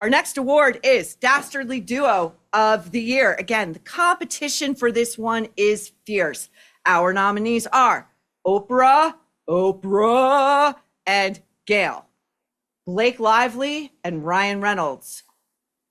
Our next award is Dastardly Duo of the Year. Again, the competition for this one is fierce. Our nominees are Oprah, and Gail. Blake Lively and Ryan Reynolds.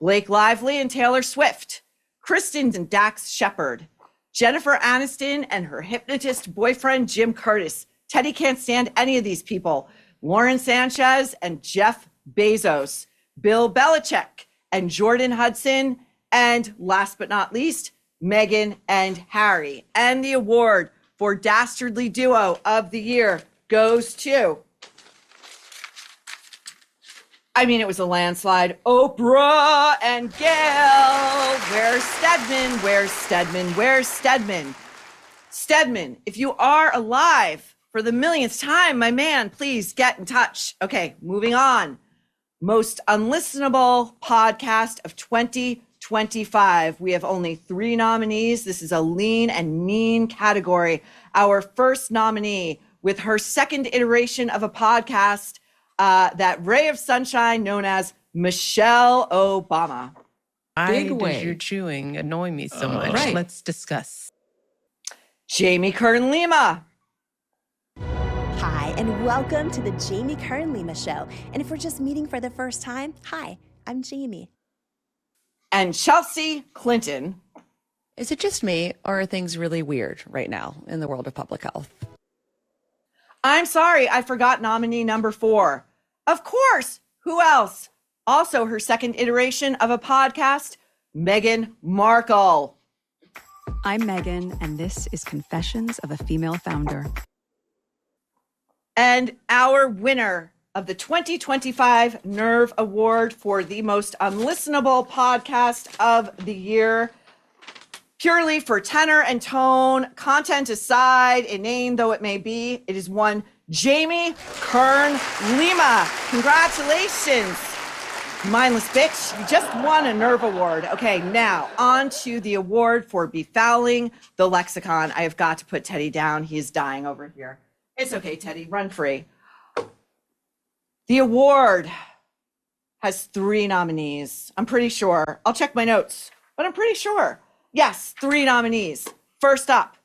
Blake Lively and Taylor Swift. Kristen and Dax Shepard. Jennifer Aniston and her hypnotist boyfriend, Jim Curtis. Teddy can't stand any of these people. Lauren Sanchez and Jeff Bezos. Bill Belichick and Jordan Hudson. And last but not least, Meghan and Harry. And the award for Dastardly Duo of the Year goes to, it was a landslide, Oprah and Gail. Where's Stedman? Where's Stedman? Where's Stedman? Stedman, if you are alive for the millionth time, my man, please get in touch. Okay, moving on. Most unlistenable podcast of 2025. We have only 3 nominees. This is a lean and mean category. Our first nominee, with her second iteration of a podcast, that ray of sunshine known as Michelle Obama. Why does your chewing annoy me so much? Right. Let's discuss. Jamie Kern-Lima. Hi, and welcome to the Jamie Kern-Lima Show. And if we're just meeting for the first time, hi, I'm Jamie. And Chelsea Clinton. Is it just me, or are things really weird right now in the world of public health? I'm sorry, I forgot nominee number 4. Of course, who else? Also her second iteration of a podcast, Meghan Markle. I'm Meghan, and this is Confessions of a Female Founder. And our winner of the 2025 Nerve Award for the most unlistenable podcast of the year, purely for tenor and tone, content aside, inane though it may be, it is one Jamie Kern-Lima. Congratulations, mindless bitch. You just won a Nerve Award. Okay, now on to the award for Befalling the Lexicon. I have got to put Teddy down. He is dying over here. It's okay, Teddy, run free. The award has 3 nominees. I'm pretty sure. I'll check my notes, but I'm pretty sure. Yes, 3 nominees. First up,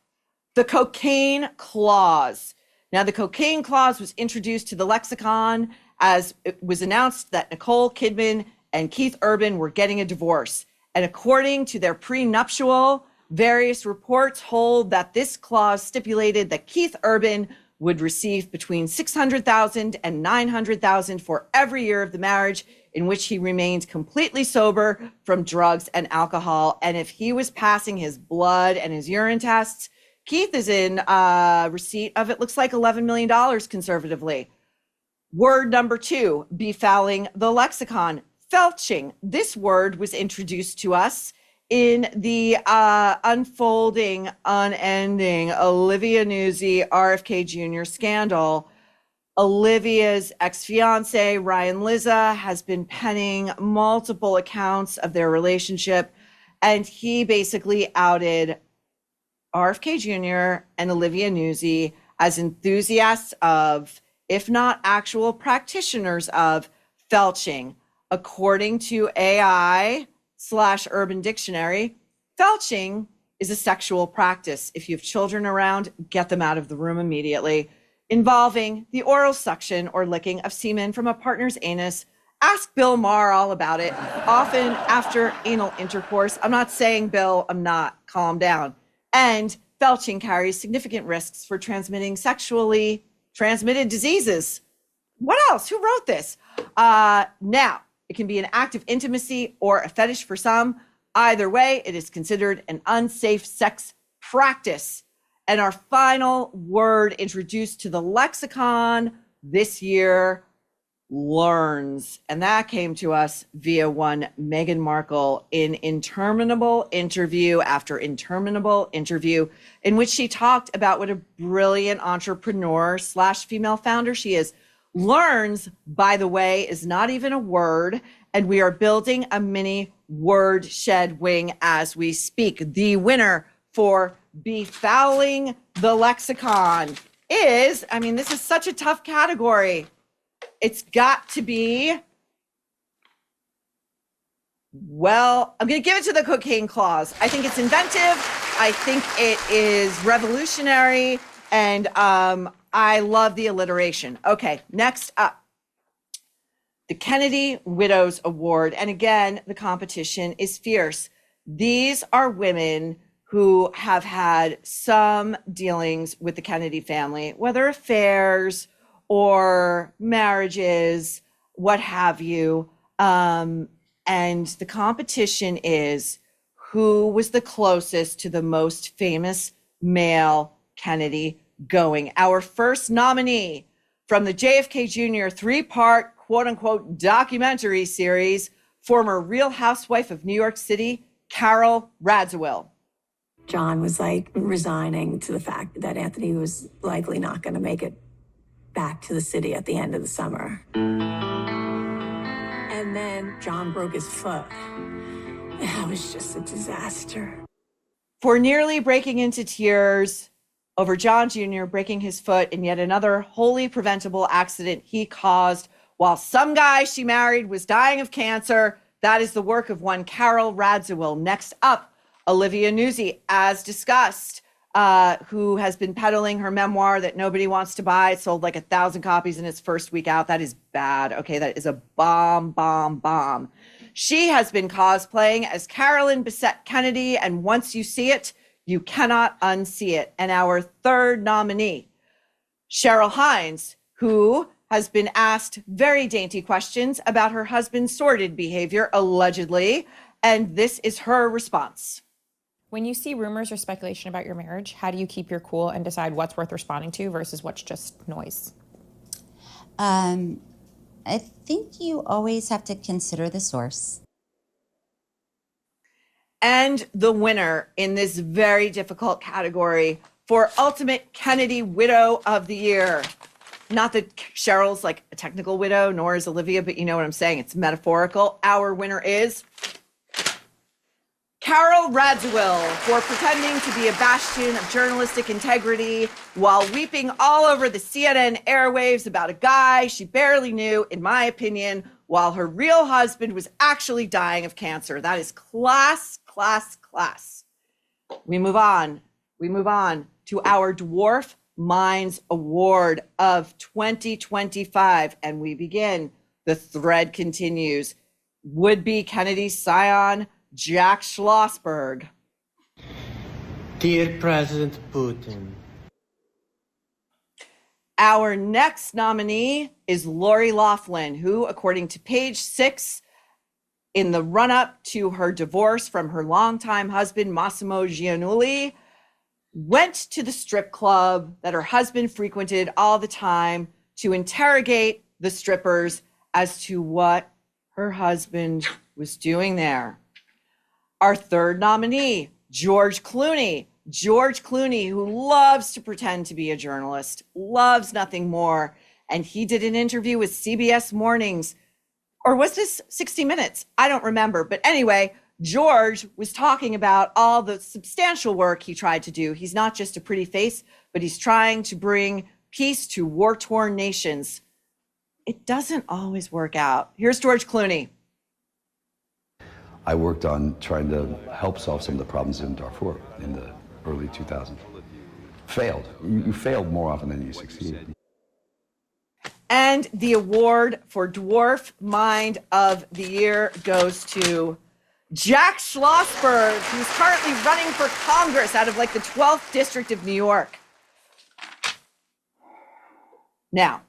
the Cocaine Clause. Now, the Cocaine Clause was introduced to the lexicon as it was announced that Nicole Kidman and Keith Urban were getting a divorce. And according to their prenuptial, various reports hold that this clause stipulated that Keith Urban would receive between $600,000 and $900,000 for every year of the marriage in which he remained completely sober from drugs and alcohol. And if he was passing his blood and his urine tests, Keith is in receipt of, it looks like, $11 million conservatively. Word number 2, befouling the lexicon, felching. This word was introduced to us in the unfolding, unending Olivia Newsy RFK Jr. scandal. Olivia's ex-fiance, Ryan Lizza, has been penning multiple accounts of their relationship, and he basically outed RFK Jr. and Olivia Newsy as enthusiasts of, if not actual practitioners of, felching. According to AI/Urban Dictionary, felching is a sexual practice. If you have children around, get them out of the room immediately. Involving the oral suction or licking of semen from a partner's anus. Ask Bill Maher all about it, often after anal intercourse. I'm not saying, Bill, I'm not. Calm down. And felching carries significant risks for transmitting sexually transmitted diseases. What else? Who wrote this? Now, it can be an act of intimacy or a fetish for some. Either way, it is considered an unsafe sex practice. And our final word introduced to the lexicon this year, learns. And that came to us via one Meghan Markle in interminable interview after interminable interview, in which she talked about what a brilliant entrepreneur/female founder she is. Learns, by the way, is not even a word, and we are building a mini word shed wing as we speak. The winner for Befouling the Lexicon is, this is such a tough category. It's got to be Well, I'm going to give it to the cocaine clause. I think it's inventive. I think it is revolutionary. And I love the alliteration. Okay, next up, the Kennedy Widows Award. And again, the competition is fierce. These are women who have had some dealings with the Kennedy family, whether affairs or marriages, what have you. And the competition is who was the closest to the most famous male Kennedy going. Our first nominee from the JFK Jr. 3-part quote unquote documentary series, former Real Housewife of New York City, Carol Radziwill. John was like resigning to the fact that Anthony was likely not going to make it back to the city at the end of the summer. And then John broke his foot. That was just a disaster. For nearly breaking into tears over John Jr. breaking his foot in yet another wholly preventable accident he caused while some guy she married was dying of cancer. That is the work of one Carol Radziwill. Next up, Olivia Nuzzi, as discussed, who has been peddling her memoir that nobody wants to buy. It sold like 1,000 copies in its first week out. That is bad. Okay, that is a bomb. She has been cosplaying as Carolyn Bessette Kennedy, and once you see it, you cannot unsee it. And our third nominee, Cheryl Hines, who has been asked very dainty questions about her husband's sordid behavior, allegedly, and this is her response. When you see rumors or speculation about your marriage, how do you keep your cool and decide what's worth responding to versus what's just noise? I think you always have to consider the source. And the winner in this very difficult category for Ultimate Kennedy Widow of the Year. Not that Cheryl's like a technical widow, nor is Olivia, but you know what I'm saying. It's metaphorical. Our winner is Carol Radziwill for pretending to be a bastion of journalistic integrity while weeping all over the CNN airwaves about a guy she barely knew, in my opinion, while her real husband was actually dying of cancer. That is class. We move on to our Dwarf Minds Award of 2025, and we begin. The thread continues. Would-be Kennedy scion, Jack Schlossberg. Dear President Putin. Our next nominee is Lori Loughlin, who, according to Page 6, in the run-up to her divorce from her longtime husband, Massimo Giannulli, went to the strip club that her husband frequented all the time to interrogate the strippers as to what her husband was doing there. Our third nominee, George Clooney. George Clooney, who loves to pretend to be a journalist, loves nothing more. And he did an interview with CBS Mornings, or was this 60 Minutes? I don't remember. But anyway, George was talking about all the substantial work he tried to do. He's not just a pretty face, but he's trying to bring peace to war-torn nations. It doesn't always work out. Here's George Clooney. I worked on trying to help solve some of the problems in Darfur in the early 2000s. Failed. You failed more often than you succeeded. And the award for Dwarf Mind of the Year goes to Jack Schlossberg, who's currently running for Congress out of like the 12th district of New York. Now,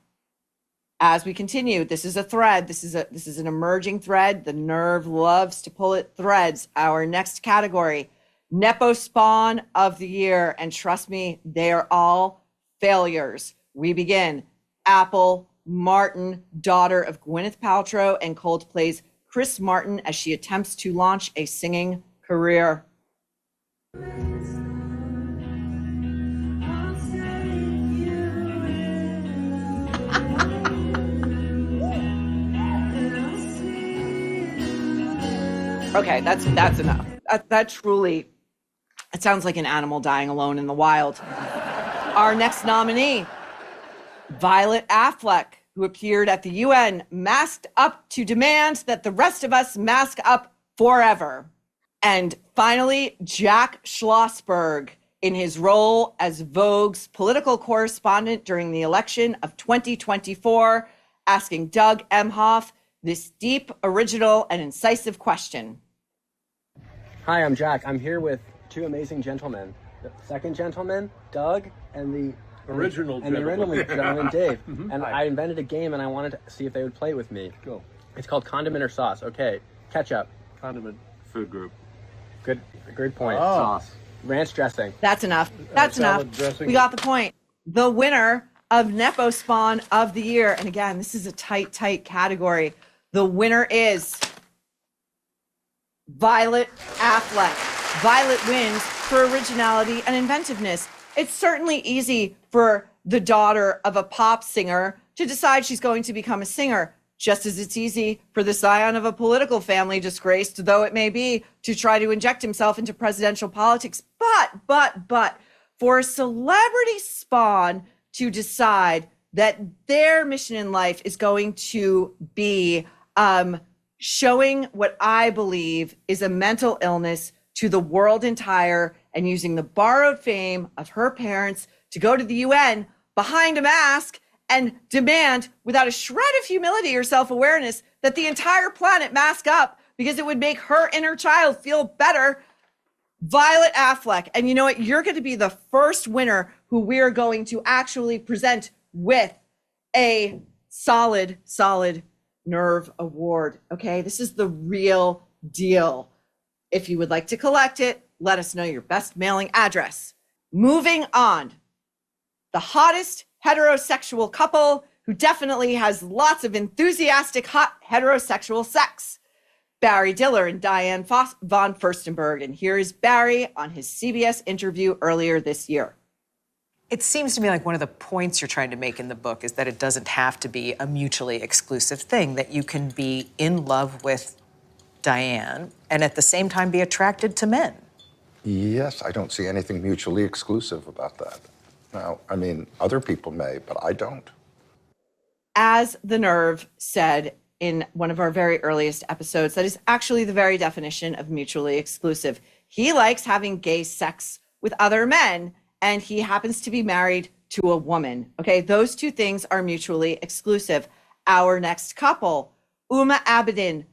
as we continue, this is a thread. This is an emerging thread. The Nerve loves to pull it threads. Our next category, nepo-spawn of the year. And trust me, they are all failures. We begin. Apple Martin, daughter of Gwyneth Paltrow and Coldplay's Chris Martin, as she attempts to launch a singing career. Okay, that's enough. That truly, it sounds like an animal dying alone in the wild. Our next nominee, Violet Affleck, who appeared at the UN masked up to demand that the rest of us mask up forever. And finally, Jack Schlossberg, in his role as Vogue's political correspondent during the election of 2024, asking Doug Emhoff this deep, original, and incisive question. Hi, I'm Jack. I'm here with two amazing gentlemen. The second gentleman, Doug, and the original gentleman, Dave. And I invented a game, and I wanted to see if they would play with me. Go. It's called Condiment or Sauce. Okay, ketchup. Condiment. Food group. Good point. Oh. Sauce. Ranch dressing. That's enough. That's enough. Dressing. We got the point. The winner of nepo-spawn of the year, and again, this is a tight category. The winner is Violet Affleck. Violet wins for originality and inventiveness. It's certainly easy for the daughter of a pop singer to decide she's going to become a singer, just as it's easy for the scion of a political family, disgraced though it may be, to try to inject himself into presidential politics. But for a celebrity spawn to decide that their mission in life is going to be showing what I believe is a mental illness to the world entire and using the borrowed fame of her parents to go to the UN behind a mask and demand, without a shred of humility or self-awareness, that the entire planet mask up because it would make her inner child feel better. Violet Affleck. And you know what? You're going to be the first winner who we're going to actually present with a solid Nerve Award. Okay, this is the real deal. If you would like to collect it, let us know your best mailing address. Moving on. The hottest heterosexual couple who definitely has lots of enthusiastic, hot heterosexual sex. Barry Diller and Diane von Furstenberg. And here is Barry on his CBS interview earlier this year. It seems to me like one of the points you're trying to make in the book is that it doesn't have to be a mutually exclusive thing, that you can be in love with Diane and at the same time be attracted to men. Yes, I don't see anything mutually exclusive about that. Now, I mean, other people may, but I don't. As the Nerve said in one of our very earliest episodes, that is actually the very definition of mutually exclusive. He likes having gay sex with other men, and he happens to be married to a woman. Okay, those two things are mutually exclusive. Our next couple, Uma Abedin,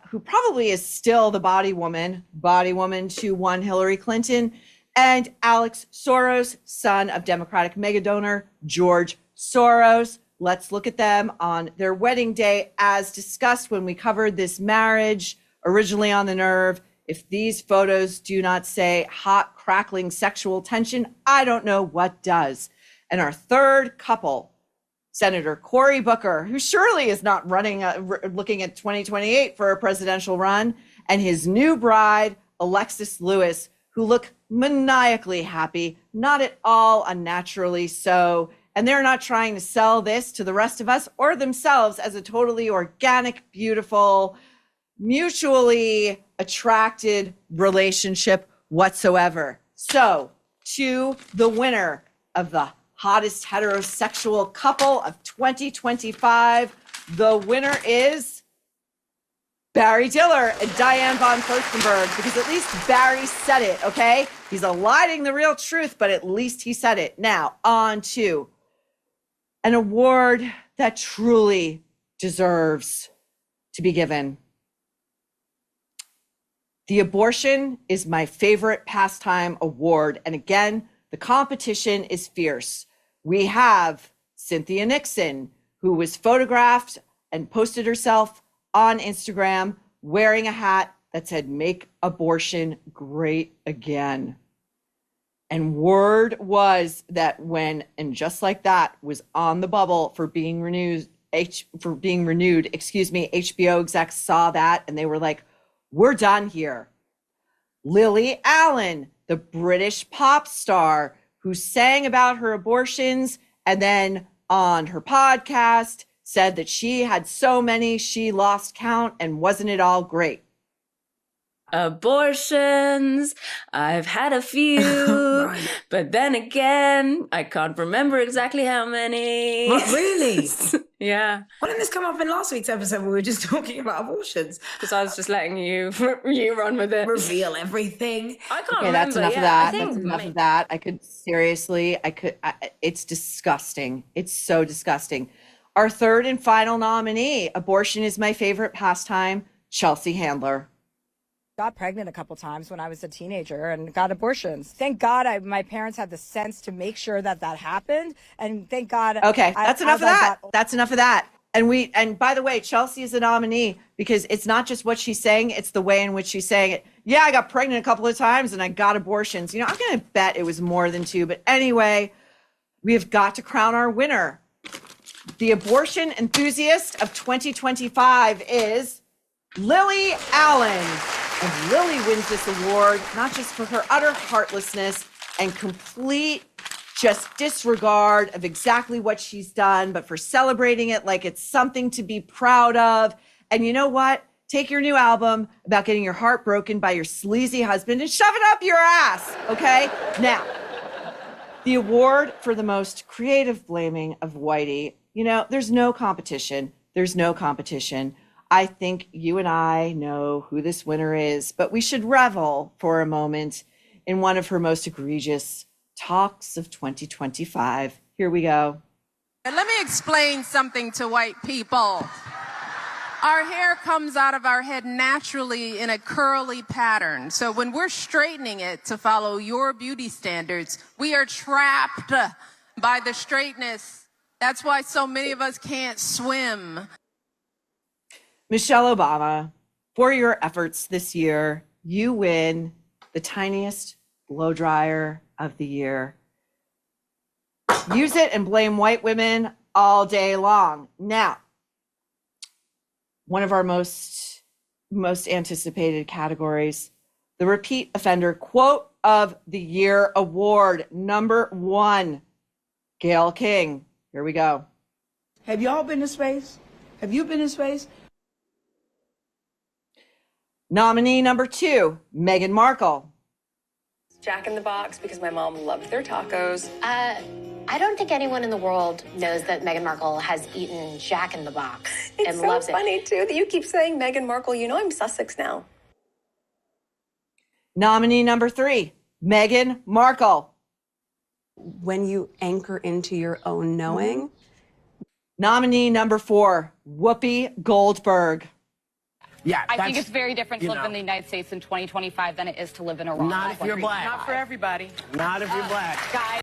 who probably is still the body woman to one Hillary Clinton, and Alex Soros, son of Democratic mega donor George Soros. Let's look at them on their wedding day, as discussed when we covered this marriage originally on The Nerve. If these photos do not say hot, crackling sexual tension, I don't know what does. And our third couple, Senator Cory Booker, who surely is not running, looking at 2028 for a presidential run, and his new bride, Alexis Lewis, who look maniacally happy, not at all unnaturally so. And they're not trying to sell this to the rest of us or themselves as a totally organic, beautiful, mutually attracted relationship whatsoever. So, to the winner of the hottest heterosexual couple of 2025, the winner is Barry Diller and Diane von Furstenberg, because at least Barry said it, okay? He's eliding the real truth, but at least he said it. Now, on to an award that truly deserves to be given. The Abortion is My Favorite Pastime Award. And again, the competition is fierce. We have Cynthia Nixon, who was photographed and posted herself on Instagram wearing a hat that said, "Make abortion great again." And word was that when, and just like that, was on the bubble for being renewed, HBO execs saw that and they were like, we're done here. Lily Allen, the British pop star who sang about her abortions and then on her podcast said that she had so many she lost count and wasn't it all great? Abortions. I've had a few, but then again, I can't remember exactly how many. What, really? Yeah. Why didn't this come up in last week's episode when we were just talking about abortions? Because I was just letting you run with it. Reveal everything. I can't Okay, remember. that's enough of Yeah, that. I think That's enough of that. It's disgusting. It's so disgusting. Our third and final nominee, abortion is my favorite pastime, Chelsea Handler. Got pregnant a couple times when I was a teenager and got abortions. Thank God my parents had the sense to make sure that happened. And thank God. Okay, that's enough of that. That's enough of that. And by the way, Chelsea is a nominee because it's not just what she's saying, it's the way in which she's saying it. Yeah, I got pregnant a couple of times and I got abortions. I'm going to bet it was more than 2. But anyway, we have got to crown our winner. The abortion enthusiast of 2025 is Lily Allen. And Lily wins this award, not just for her utter heartlessness and complete just disregard of exactly what she's done, but for celebrating it like it's something to be proud of. And you know what? Take your new album about getting your heart broken by your sleazy husband and shove it up your ass, okay? Now, the award for the most creative blaming of whitey, there's no competition. There's no competition. I think you and I know who this winner is, but we should revel for a moment in one of her most egregious talks of 2025. Here we go. And let me explain something to white people. Our hair comes out of our head naturally in a curly pattern. So when we're straightening it to follow your beauty standards, we are trapped by the straightness. That's why so many of us can't swim. Michelle Obama, for your efforts this year, you win the tiniest blow dryer of the year. Use it and blame white women all day long. Now, one of our most anticipated categories, the Repeat Offender Quote of the Year Award, number 1, Gayle King. Here we go. Have y'all been to space? Have you been in space? Nominee number 2, Meghan Markle. Jack in the Box because my mom loved their tacos. I don't think anyone in the world knows that Meghan Markle has eaten Jack in the Box It's and so loves funny, it. too, that you keep saying Meghan Markle. I'm Sussex now. Nominee number 3, Meghan Markle. When you anchor into your own knowing. Nominee number 4, Whoopi Goldberg. Yeah, I think it's very different to live in the United States in 2025 than it is to live in Iran. Not if you're black. Not for everybody. Not if you're black. Guys.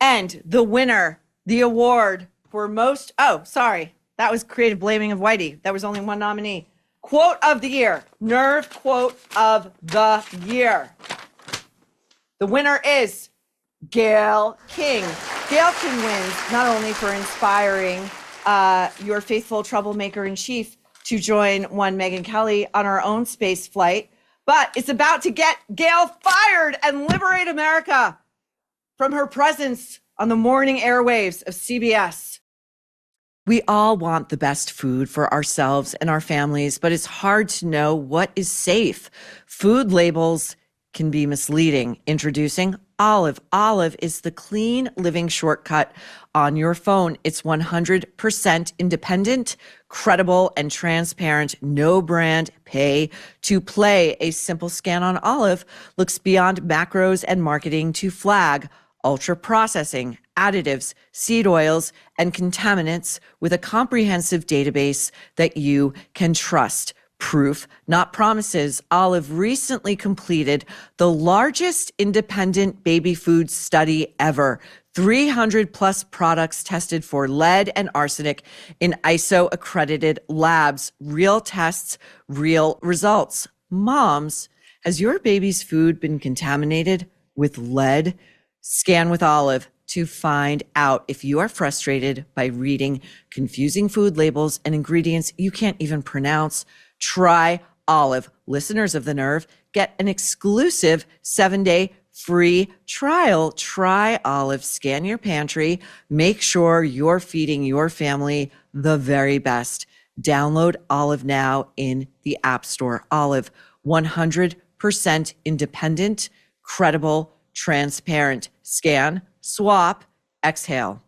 And the winner, the award for most, that was creative blaming of whitey. That was only one nominee. Quote of the year, Nerve Quote of the Year. The winner is Gayle King. Gayle King wins not only for inspiring your faithful troublemaker in chief to join one Megyn Kelly on our own space flight, but it's about to get Gayle fired and liberate America from her presence on the morning airwaves of CBS. We all want the best food for ourselves and our families, but it's hard to know what is safe. Food labels can be misleading. Introducing Olive. Olive is the clean living shortcut on your phone. It's 100% independent, credible, and transparent. No brand pay to play. A simple scan on Olive looks beyond macros and marketing to flag ultra processing, additives, seed oils, and contaminants with a comprehensive database that you can trust. Proof, not promises. Olive recently completed the largest independent baby food study ever. 300 plus products tested for lead and arsenic in ISO accredited labs. Real tests, real results. Moms, has your baby's food been contaminated with lead? Scan with Olive to find out. If you are frustrated by reading confusing food labels and ingredients you can't even pronounce, try Olive. Listeners of The Nerve get an exclusive 7-day free trial. Try Olive. Scan your pantry. Make sure you're feeding your family the very best. Download Olive now in the App Store. Olive, 100% independent, credible, transparent. Scan, swap, exhale.